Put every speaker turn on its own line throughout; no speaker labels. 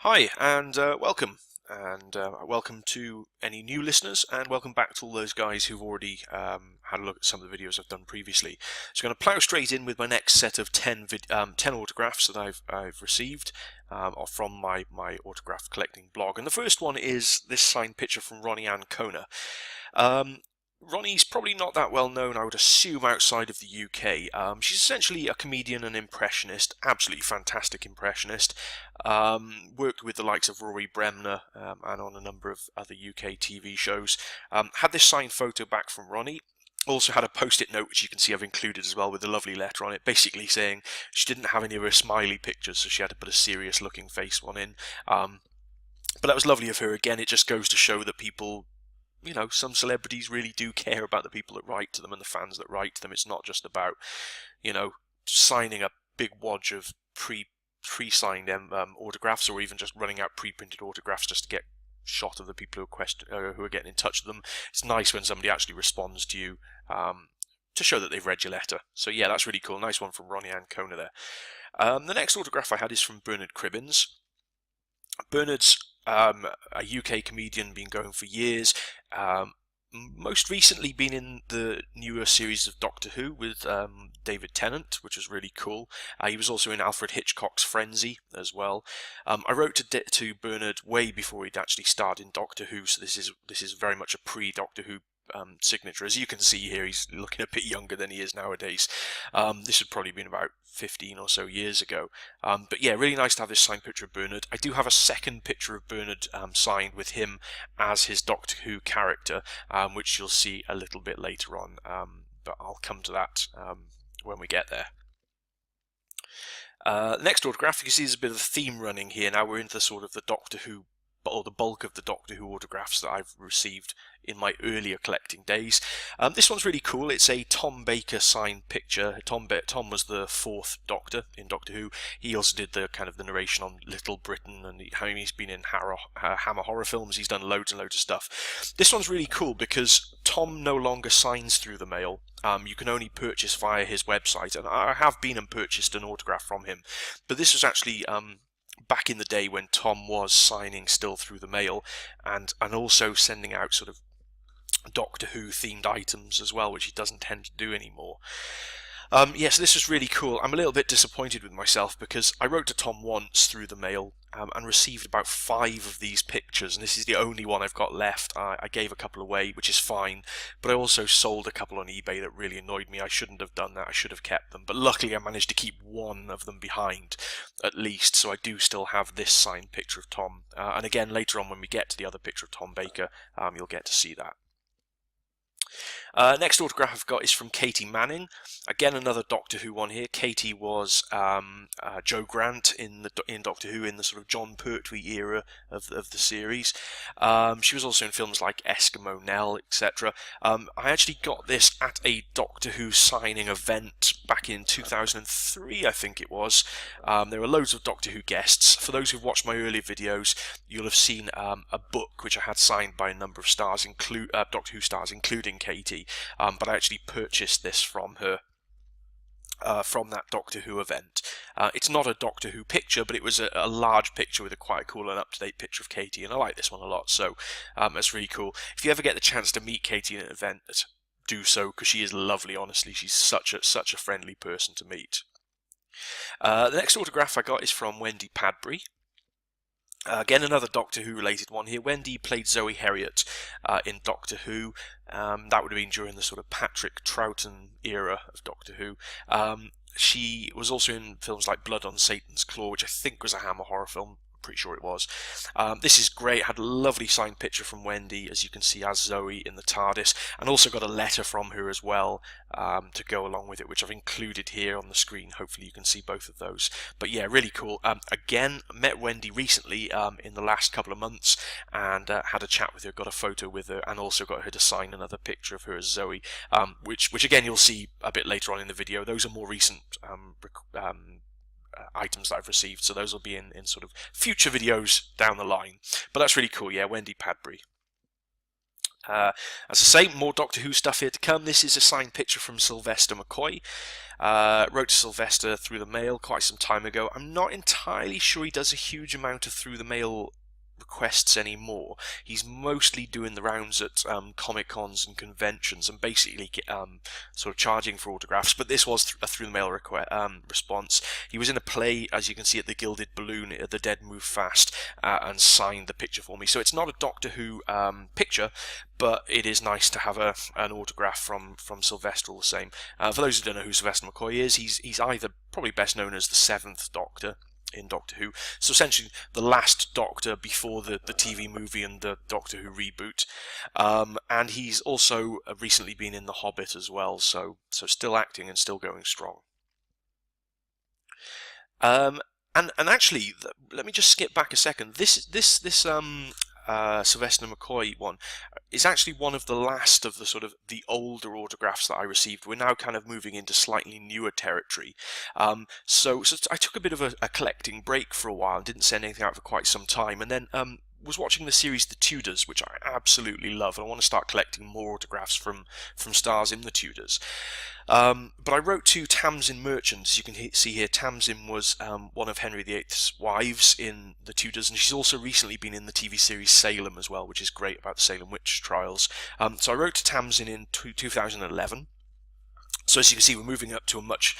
Hi, and welcome. And welcome to any new listeners, and welcome back to all those guys who've already had a look at some of the videos I've done previously. So I'm going to plow straight in with my next set of 10 autographs that I've received from my autograph collecting blog. And the first one is this signed picture from Ronnie Ann Kona. Ronnie's probably not that well known, I would assume, outside of the UK. She's essentially a comedian and impressionist, absolutely fantastic impressionist. Worked with the likes of Rory Bremner and on a number of other UK TV shows. Had this signed photo back from Ronnie. Also had a post-it note, which you can see I've included as well, with a lovely letter on it, basically saying she didn't have any of her smiley pictures, so she had to put a serious-looking face one in. But that was lovely of her. Again, it just goes to show that people, some celebrities really do care about the people that write to them and the fans that write to them. It's not just about, signing a big wad of pre-signed autographs, or even just running out pre-printed autographs just to get shot of the people who are getting in touch with them. It's nice when somebody actually responds to you to show that they've read your letter. So yeah, that's really cool. Nice one from Ronnie Ann Kona there. The next autograph I had is from Bernard Cribbins. Bernard's a UK comedian, been going for years. Most recently been in the newer series of Doctor Who with David Tennant, which was really cool. He was also in Alfred Hitchcock's Frenzy as well. I wrote to Bernard way before he'd actually starred in Doctor Who, so this is very much a pre-Doctor Who signature. As you can see here, he's looking a bit younger than he is nowadays. This had probably been about 15 or so years ago. But yeah, really nice to have this signed picture of Bernard. I do have a second picture of Bernard signed with him as his Doctor Who character, which you'll see a little bit later on. But I'll come to that when we get there. Next autograph, you can see there's a bit of a theme running here. Now we're into sort of the Doctor Who, or the bulk of the Doctor Who autographs that I've received in my earlier collecting days. This one's really cool. It's a Tom Baker signed picture. Tom was the fourth Doctor in Doctor Who. He also did the kind of the narration on Little Britain, and he's been in Hammer horror films. He's done loads and loads of stuff. This one's really cool because Tom no longer signs through the mail. You can only purchase via his website, and I have been and purchased an autograph from him. But this was actually back in the day when Tom was signing still through the mail, and also sending out sort of Doctor Who themed items as well, which he doesn't tend to do anymore. Yes, this was really cool. I'm a little bit disappointed with myself because I wrote to Tom once through the mail and received about 5 of these pictures, and this is the only one I've got left. I gave a couple away, which is fine, but I also sold a couple on eBay that really annoyed me. I shouldn't have done that. I should have kept them, but luckily I managed to keep one of them behind, at least, so I do still have this signed picture of Tom. And again, later on when we get to the other picture of Tom Baker, you'll get to see that. Next autograph I've got is from Katie Manning. Again, another Doctor Who one here. Katie was Jo Grant in Doctor Who in the sort of Jon Pertwee era of the series. She was also in films like Eskimo Nell, etc. I actually got this at a Doctor Who signing event back in 2003, I think it was. There were loads of Doctor Who guests. For those who've watched my earlier videos, you'll have seen a book which I had signed by a number of stars, Doctor Who stars, including Katie. But I actually purchased this from her from that Doctor Who event. It's not a Doctor Who picture, but it was a large picture with a quite cool and up-to-date picture of Katie, and I like this one a lot, so that's really cool. If you ever get the chance to meet Katie at an event, do so, because she is lovely, honestly. She's such a friendly person to meet. The next autograph I got is from Wendy Padbury. Again, another Doctor Who related one here. Wendy played Zoe Herriot in Doctor Who. That would have been during the sort of Patrick Troughton era of Doctor Who. She was also in films like Blood on Satan's Claw, which I think was a Hammer horror film. Pretty sure it was. This is great. Had a lovely signed picture from Wendy, as you can see, as Zoe in the TARDIS, and also got a letter from her as well to go along with it, which I've included here on the screen. Hopefully you can see both of those. But yeah, really cool. Again, met Wendy recently in the last couple of months, and had a chat with her, got a photo with her, and also got her to sign another picture of her as Zoe, which again you'll see a bit later on in the video. Those are more recent items that I've received, so those will be in sort of future videos down the line. But that's really cool, yeah, Wendy Padbury. As I say, more Doctor Who stuff here to come. This is a signed picture from Sylvester McCoy. Wrote to Sylvester through the mail quite some time ago. I'm not entirely sure he does a huge amount of through the mail requests anymore. He's mostly doing the rounds at Comic Cons and conventions and basically sort of charging for autographs, but this was a through the mail response. He was in a play, as you can see, at the Gilded Balloon at The Dead Move Fast, and signed the picture for me. So it's not a Doctor Who picture, but it is nice to have an autograph from Sylvester all the same. For those who don't know who Sylvester McCoy is, he's either probably best known as the Seventh Doctor in Doctor Who, so essentially the last Doctor before the TV movie and the Doctor Who reboot, and he's also recently been in The Hobbit as well, so still acting and still going strong. And actually, let me just skip back a second. This Sylvester McCoy one is actually one of the last of the sort of the older autographs that I received. We're now kind of moving into slightly newer territory. So I took a bit of a collecting break for a while and didn't send anything out for quite some time, and then was watching the series The Tudors, which I absolutely love, and I want to start collecting more autographs from stars in The Tudors. But I wrote to Tamsin Merchant. As you can see here, Tamsin was one of Henry VIII's wives in The Tudors, and she's also recently been in the TV series Salem as well, which is great, about the Salem witch trials. So I wrote to Tamsin in 2011. So as you can see, we're moving up to a much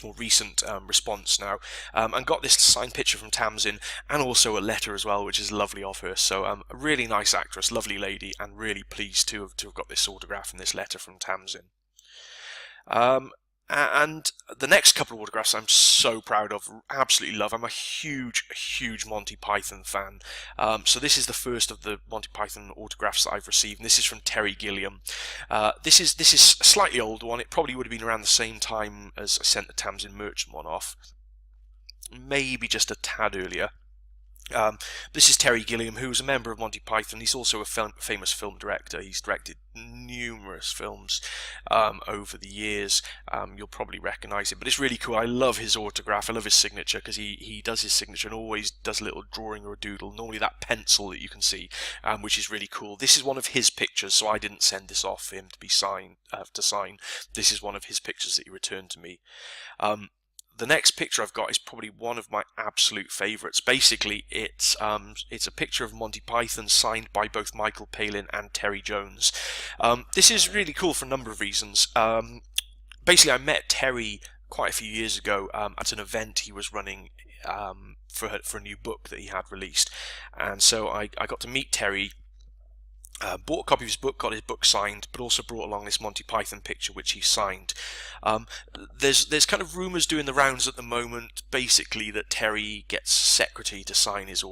more recent response now, and got this signed picture from Tamsin, and also a letter as well, which is lovely of her. So a really nice actress, lovely lady, and really pleased to have got this autograph and this letter from Tamsin. And the next couple of autographs I'm so proud of, absolutely love. I'm a huge Monty Python fan. So this is the first of the Monty Python autographs that I've received, and this is from Terry Gilliam. This is a slightly older one. It probably would have been around the same time as I sent the Tamsin Merchant one off. Maybe just a tad earlier. This is Terry Gilliam, who is a member of Monty Python. He's also a famous film director. He's directed numerous films over the years. You'll probably recognise it, but it's really cool. I love his autograph. I love his signature, because he does his signature and always does a little drawing or a doodle, normally that pencil that you can see, which is really cool. This is one of his pictures, so I didn't send this off for him to be signed to sign. This is one of his pictures that he returned to me. The next picture I've got is probably one of my absolute favourites. Basically, it's a picture of Monty Python signed by both Michael Palin and Terry Jones. This is really cool for a number of reasons. Basically, I met Terry quite a few years ago at an event he was running for a new book that he had released, and so I got to meet Terry. Bought a copy of his book, got his book signed, but also brought along this Monty Python picture, which he signed. There's kind of rumours doing the rounds at the moment, basically, that Terry gets secretary to sign his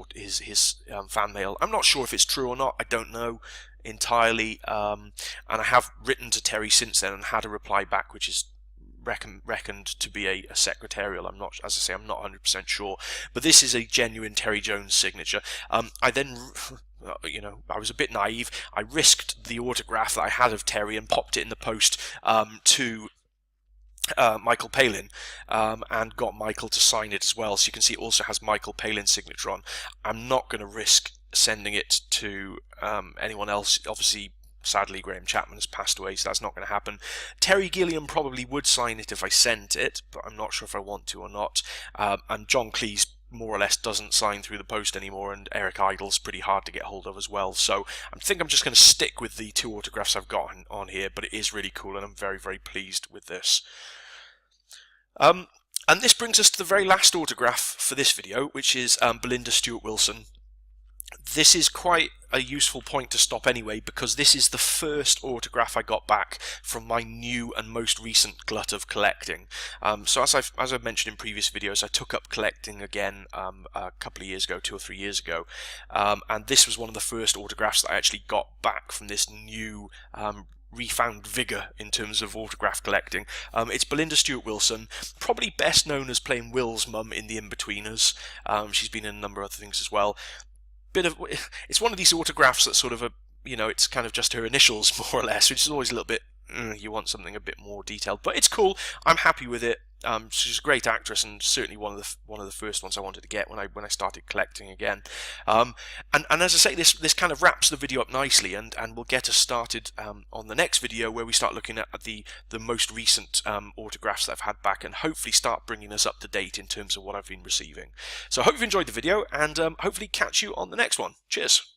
fan mail. I'm not sure if it's true or not. I don't know entirely. And I have written to Terry since then and had a reply back, which is reckoned to be a secretarial. I'm not, as I say, I'm not 100% sure, but this is a genuine Terry Jones signature. I then, I was a bit naive. I risked the autograph that I had of Terry and popped it in the post to Michael Palin, and got Michael to sign it as well. So you can see it also has Michael Palin's signature on. I'm not going to risk sending it to anyone else. Obviously, sadly, Graham Chapman has passed away, so that's not going to happen. Terry Gilliam probably would sign it if I sent it, but I'm not sure if I want to or not. And John Cleese more or less doesn't sign through the post anymore, and Eric Idle's pretty hard to get hold of as well. So I think I'm just going to stick with the two autographs I've got on here, but it is really cool, and I'm very pleased with this. And this brings us to the very last autograph for this video, which is Belinda Stewart Wilson. This is quite a useful point to stop anyway, because this is the first autograph I got back from my new and most recent glut of collecting. So as I've mentioned in previous videos, I took up collecting again a couple of years ago, 2 or 3 years ago, and this was one of the first autographs that I actually got back from this new refound vigour in terms of autograph collecting. It's Belinda Stewart Wilson, probably best known as playing Will's mum in The Inbetweeners. She's been in a number of other things as well. It's one of these autographs that sort of it's kind of just her initials more or less, which is always a little bit, you want something a bit more detailed, but it's cool. I'm happy with it. She's a great actress, and certainly one of the first ones I wanted to get when I started collecting again. And as I say, this kind of wraps the video up nicely, and will get us started on the next video, where we start looking at the most recent autographs that I've had back, and hopefully start bringing us up to date in terms of what I've been receiving. So I hope you've enjoyed the video, and hopefully catch you on the next one. Cheers.